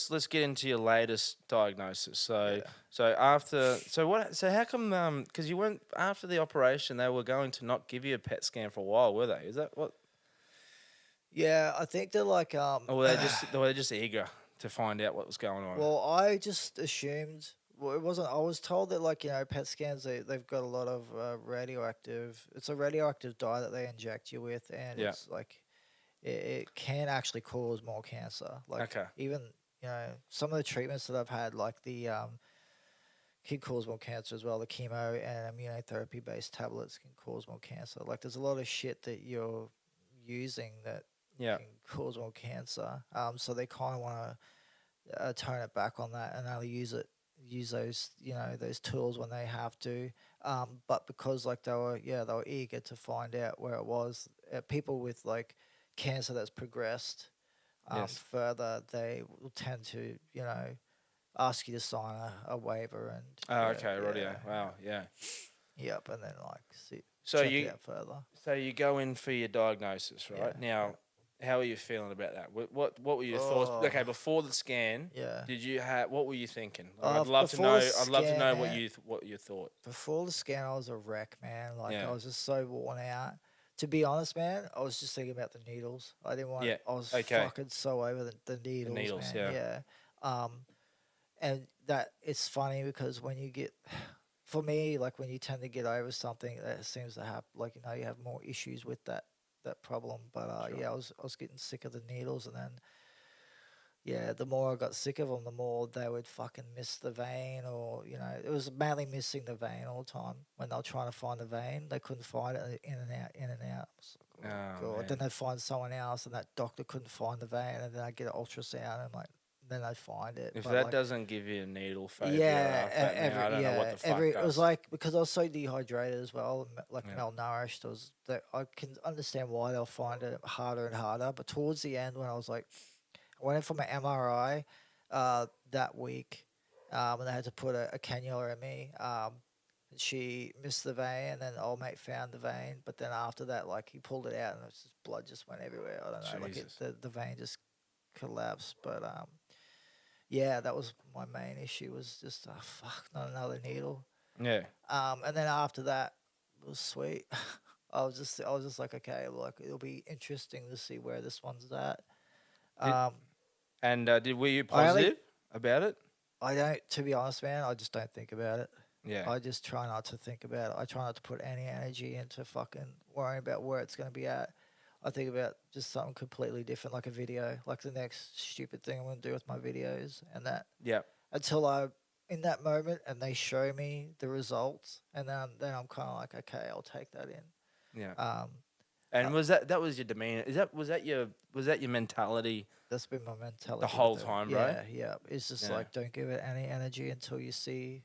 Let's get into your latest diagnosis. Yeah. So how come because you weren't after the operation they were going to not give you a PET scan for a while, were they? Is that what? Yeah, I think they're like Or were they just eager to find out what was going on? well, I just assumed well it wasn't I was told that like, PET scans they've got a lot of radioactive it's a radioactive dye that they inject you with and Yeah. it's like it can actually cause more cancer. Like Okay. even, some of the treatments that I've had like the can cause more cancer as well. The chemo and immunotherapy based tablets can cause more cancer. Like there's a lot of shit that you're using that Yeah. can cause more cancer. So they kind of want to tone it back on that and only use those those tools when they have to. But because like they were eager to find out where it was. People with like cancer that's progressed Yes. further, they will tend to ask you to sign a waiver and Oh, yeah, okay. yeah, Rightio. Wow. Yeah. yep, and then like see, So check it you out further. so you go in for your diagnosis, Yeah, right? Now, yeah. how are you feeling about that? What were your thoughts? Oh, Okay, before the scan, yeah. did you have what were you thinking? Like, I'd love to Before know. the I'd love to scan, know man. what you thought. Before the scan, I was a wreck, man. Like I Yeah. was just so worn out. To be honest, man, I was just thinking about the needles. I didn't want. Yeah. I was Okay. fucking so over the The needles, needles. man. Yeah. Yeah. Um, and that it's funny because when you get, for me, like when you tend to get over something, that seems to have like you have more issues with that problem. But Sure. yeah, I was getting sick of the needles, and then yeah, the more I got sick of them, the more they would fucking miss the vein, or it was mainly missing the vein all the time. When they were trying to find the vein, they couldn't find it, in and out, in and out. I was like, oh Oh god. Then man. they'd find someone else, and that doctor couldn't find the vein, and then I'd get an ultrasound, and like then they'd find it. If But that like, doesn't give you a needle phobia yeah, after that, man, I don't know what the fuck it was does. like because I was so dehydrated as well, like Yeah. malnourished. I was that I can understand why they'll find it harder and harder. But towards the end, when I was like I went in for my MRI that week, and they had to put a cannula in me. And she missed the vein, and then old mate found the vein. But then after that, like he pulled it out, and blood just went everywhere. I don't know, like Jesus. the vein just collapsed. But yeah, that was my main issue. Was just fuck, not another needle. Yeah. And then after that it was sweet. I was just like, okay, like it'll be interesting to see where this one's at. Did Um, were you I only positive about it? I don't, to be honest, man, I just don't think about it. Yeah. I just try not to think about it. I try not to put any energy into fucking worrying about where it's going to be at. I think about just something completely different, like a video, like the next stupid thing I'm going to do with my videos, and that Yeah. until I, in that moment, and they show me the results, and then I'm kind of like, okay, I'll take that in. Yeah. Um, uh, And that was your demeanor? Was that your mentality that's been my the mentality whole with it. time, bro? Yeah, yeah. It's just Yeah. like don't give it any energy until you see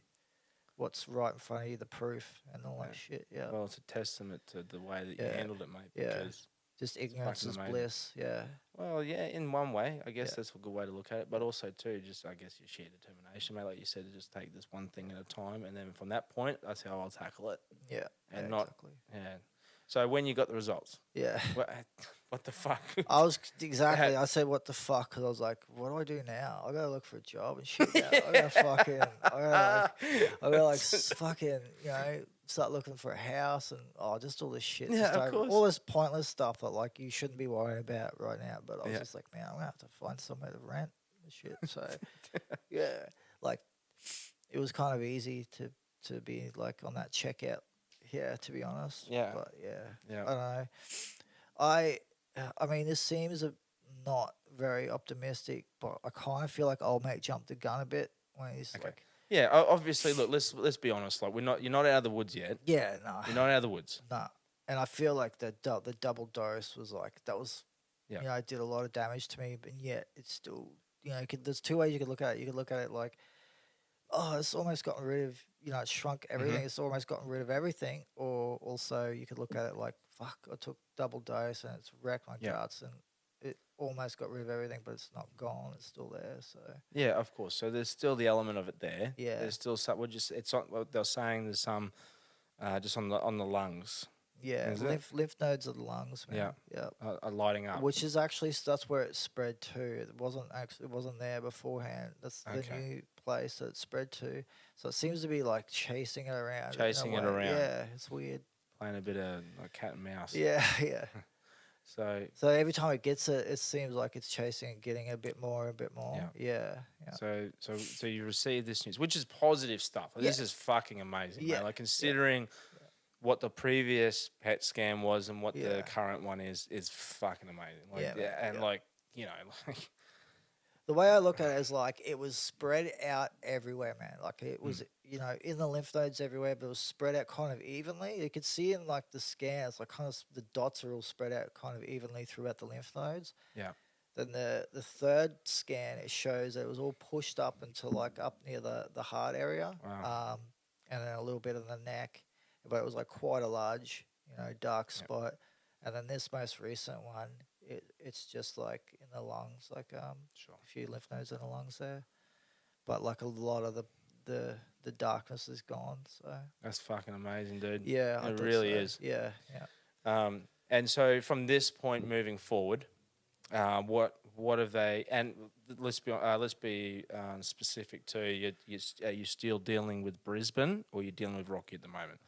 what's right in front of you, the proof and all Yeah. that shit. Yeah, Well, it's a testament to the way that you yeah, handled it, mate, yeah. because Just it's ignorance fucking is amazing. bliss. Yeah, Well, yeah, in one way, I guess yeah, that's a good way to look at it. But also, too, just I guess your sheer determination, mate. Like you said, to just take this one thing at a time, and then from that point, that's how I'll tackle it, yeah, yeah, and not, exactly. yeah. So when you got the results, Yeah. what, what the fuck? I was How- exactly. I said, "What the fuck?" Because I was like, "What do I do now? I gotta look for a job and shit now. I gotta fucking, I gotta like fucking, start looking for a house and just all this shit, yeah, just of over course. all this pointless stuff that like you shouldn't be worrying about right now." But I was Yeah. just like, "Man, I'm gonna have to find somewhere to rent and shit." So yeah, like it was kind of easy to be like on that checkout. Yeah, to be honest. Yeah. But yeah, Yeah. I don't know. I I mean, this seems not very optimistic, but I kind of feel like old mate jumped the gun a bit when he's Okay. like, Yeah. Obviously, look. Let's be honest. Like you're not out of the woods yet. yeah, no, You're not out of the woods. no. And I feel like the double dose was like that was, Yeah. it did a lot of damage to me, but yet it's still, there's two ways you could look at it. You could look at it like, oh, it's almost gotten rid of, it shrunk Mm-hmm. everything. It's almost gotten rid of everything. Or also you could look at it like, fuck, I took double dose and it's wrecked my Yeah. guts and it almost got rid of everything, but it's not gone. It's still there. So Yeah, of course. So there's still the element of it there. yeah, There's still some. We're just. It's not. What they're saying there's some. Just on the lungs. Yeah, Is it? lymph nodes are the lungs, Yeah. man. Yeah. Are lighting up. Which is actually that's where it spread to. It wasn't there beforehand. That's the Okay. new place that it spread to. So it seems to be like chasing it around in a Chasing it way. around, Yeah, it's weird. playing a bit of like cat and mouse. Yeah, yeah. So So every time it gets it, it seems like it's chasing and getting a bit more, a bit yeah. more. Yeah, yeah, So you received this news, which is positive stuff. Like, yeah, this is fucking amazing, yeah, mate. Like yeah, considering what the previous pet scam was and what the yeah, current one is fucking amazing. Like yeah, man. yeah, and Yeah. like you know, like The way I look at it is like it was spread out everywhere, man. Like it mm, was, in the lymph nodes everywhere, but it was spread out kind of evenly. You could see in like the scans, like kind of the dots are all spread out kind of evenly throughout the lymph nodes. yeah, Then the third scan, it shows that it was all pushed up until like up near the heart area, wow, and then a little bit of the neck, but it was like quite a large, dark yeah, spot. And then this most recent one, it's just like in the lungs, like sure, a few lymph nodes in the lungs there, but like a lot of the darkness is gone. So that's fucking amazing, dude. yeah, I It thought really so. is. Yeah, yeah. And so from this point moving forward, what have they? And let's be specific too. Are you still dealing with Brisbane, or you're dealing with Rocky at the moment?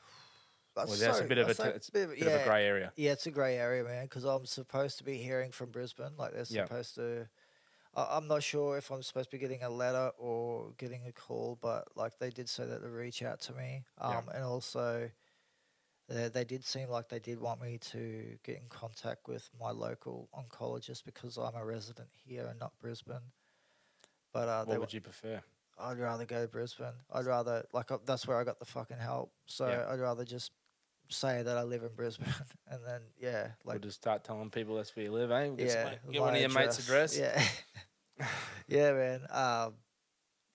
Well, that's a bit of That's a like it's a bit of, bit of a yeah, grey area. yeah. It's a grey area, man. Because I'm supposed to be hearing from Brisbane. Like they're Yeah, supposed to. I'm not sure if I'm supposed to be getting a letter or getting a call, but like they did say that they reach out to me. yeah, And also they did seem like they did want me to get in contact with my local oncologist because I'm a resident here and not Brisbane. But What would you prefer? I'd rather go to Brisbane. I'd rather that's where I got the fucking help. So Yeah, I'd rather just say that I live in Brisbane, and then yeah, we'll like just start telling people that's where you live, eh? We'll yeah, get one my of your mates' address. Yeah, yeah, man.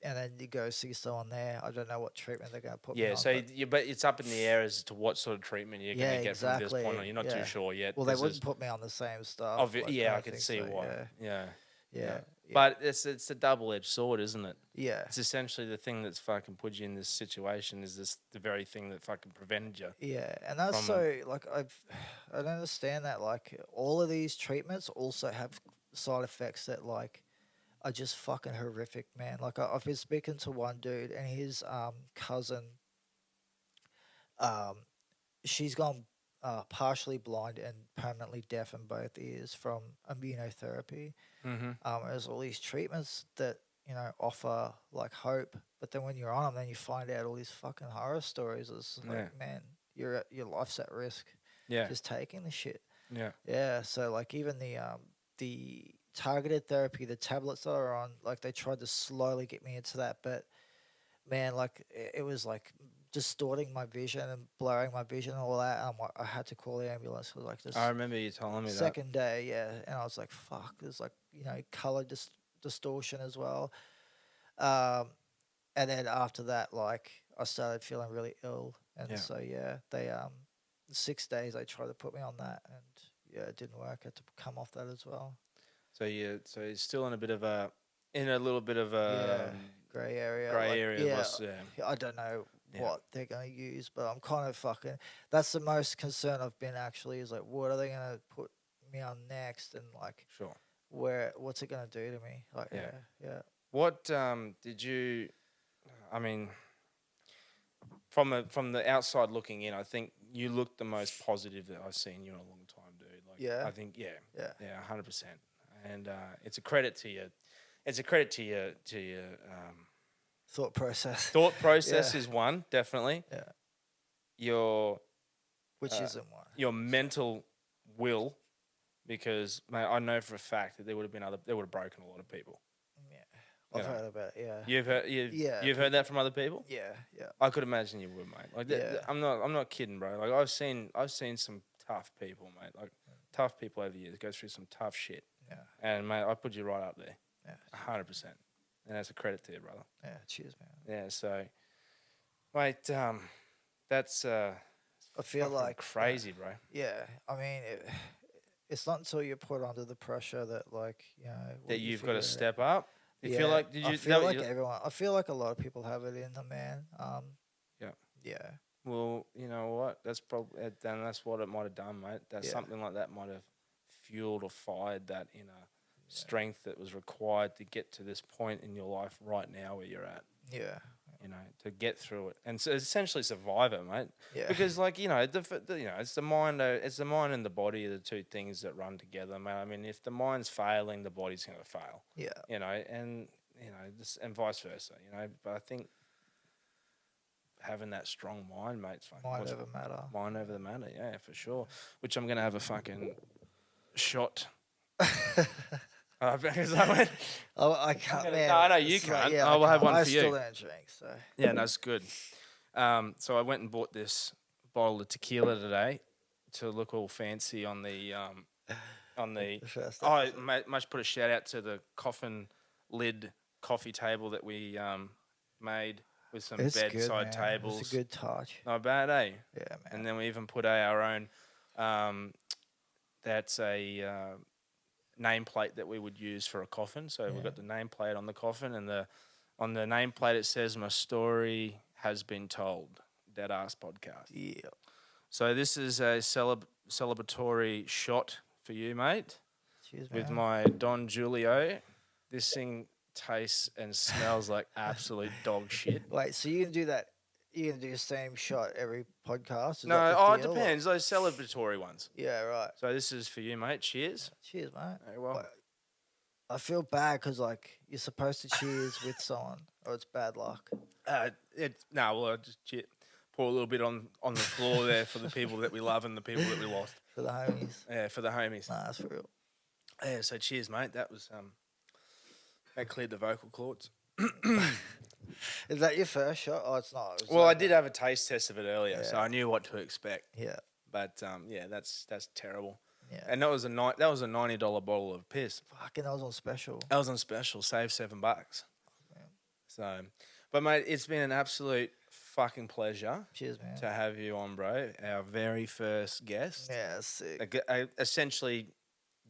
And then you go see someone there. I don't know what treatment they're gonna put me Yeah, on, so but but it's up in the air as to what sort of treatment you're going yeah, to get from this point exactly. on. You're not too Yeah. sure yet. Well, they This wouldn't is put me on the same stuff. Like, I yeah, I don't can think see so. why. Yeah, Yeah, yeah, yeah, but it's a double-edged sword, isn't it? yeah, It's essentially the thing that's fucking put you in this situation is this the very thing that fucking prevented you yeah. And that's from so like I don't understand that. Like all of these treatments also have side effects that like are just fucking horrific, man. Like I've been speaking to one dude and his cousin, um, she's gone partially blind and permanently deaf in both ears from immunotherapy. Mm-hmm. There's all these treatments that offer like hope, but then when you're on them, then you find out all these fucking horror stories. It's Yeah. like, man, your life's at risk Yeah. just taking the shit. Yeah. Yeah, so like even the targeted therapy, the tablets that are on, like they tried to slowly get me into that, but man, like it was like distorting my vision and blurring my vision and all that. I had to call the ambulance. It was like this I remember you telling me that. second day, yeah, and I was like, fuck. There's like color distortion as well. Um, and then after that, like I started feeling really ill, and Yeah. so yeah, they 6 days they tried to put me on that, and yeah, it didn't work. I had to come off that as well. So you're still in a little bit of Yeah, a grey area. grey Like, area. yeah, Was, I don't know Yeah. what they're gonna use, but I'm kind of fucking. That's the most concern I've been actually. Is like, what are they gonna put me on next, and like, Sure. what's it gonna do to me? Like, Yeah. yeah. What did you? I mean, from the outside looking in, I think you look the most positive that I've seen you in a long time, dude. Like, Yeah? I think, yeah, Yeah. 100%. And it's a credit to you. It's a credit to your Thought process. thought process Yeah. is one, definitely. Yeah. Your Which isn't one. your mental will, because mate, I know for a fact that there would have broken a lot of people. Yeah. I've You know. heard about it. Yeah. You've heard that from other people. Yeah. Yeah. I could imagine you would, mate. Like, Yeah. I'm not kidding, bro. Like, I've seen some tough people, mate. Like, tough people over the years go through some tough shit. Yeah. And mate, I put you right up there, Yeah. 100%. And that's a credit to you, brother. Yeah. Cheers, man. Yeah. So, mate, that's I feel fucking like crazy, bro. Yeah. I mean, it's not until you're put under the pressure that, like, That you you've got to figure it step out. up. You feel like did you? I is feel that what like you- everyone. I feel like a lot of people have it in them, man. Yeah. Yeah. well, you know what? That's probably then that's what it might have done, mate. That Yeah. something like that might have fueled or fired that inner strength that was required to get to this point in your life right now where you're at. Yeah. You know, to get through it and so essentially survive it, mate. Yeah. Because, like, you know, it's the mind. It's the mind and the body are the two things that run together, mate. I mean, if the mind's failing, the body's going to fail. Yeah. You know, and you know, and vice versa. You know, but I think having that strong mind, mate, Mind over matter. mind over the matter. Yeah, for sure. Which I'm going to have a fucking shot. Because I went. I can't. Man, No, I know you it's like- can't. yeah, I will have can't. one I for you. still don't drink, so Yeah, that's good. So I went and bought this bottle of tequila today to look all fancy on the the first Oh, episode. must put a shout out to the coffin lid coffee table that we made with some It's good, bedside man. tables. It's a good touch. Not bad, eh? Yeah, man. And then we even put our own. That's a nameplate that we would use for a coffin. So we've got the nameplate on the coffin, and on the nameplate it says "My story has been told." Dead Ass Podcast. Yeah. So this is a celebratory shot for you, mate, Cheers, man. with my Don Julio. This thing tastes and smells like absolute dog shit. Wait, so you can do that? You can do the same shot every podcast? Is No, that the it deal, or- depends. Those celebratory ones. Yeah, right. So this is for you, mate. Cheers. Cheers, mate. Very well. Wait, I feel bad because like you're supposed to cheers with someone, or it's bad luck. Well, I just pour a little bit on the floor there for the people that we love and the people that we lost. For the homies. Yeah, for the homies. Nah, that's for real. Yeah, so cheers, mate. That was that cleared the vocal cords. Is that your first shot? Oh, it's not. It's Well, I like did have a taste test of it earlier, so Yeah. I knew what to expect. Yeah, But yeah, that's terrible. yeah. And that was a $90 bottle of piss. Fucking, that was on special. That was on special, save $7. Man. So, but mate, it's been an absolute fucking pleasure Cheers, man. to have you on, bro. Our very first guest. Yeah, that's sick. Essentially,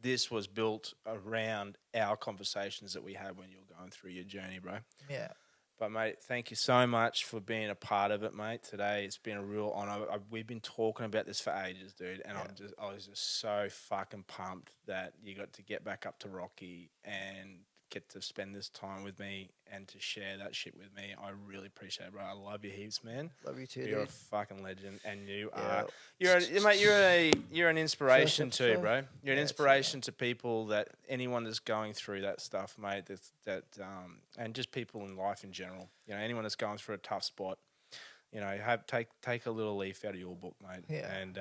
this was built around our conversations that we had when you were going through your journey, bro. Yeah, But mate, thank you so much for being a part of it, mate. Today it's been a real honor. We've been talking about this for ages, dude, and I was just so fucking pumped that you got to get back up to Rocky and get to spend this time with me and to share that shit with me. I really appreciate it, bro. I love you heaps, man. love you too, You're a dude. fucking legend, and you Yeah. are. You're an inspiration too, episode? bro. You're an Yeah, inspiration to people that anyone that's going through that stuff, mate. And just people in life in general. You know, anyone that's going through a tough spot. You know, take a little leaf out of your book, mate. Yeah. And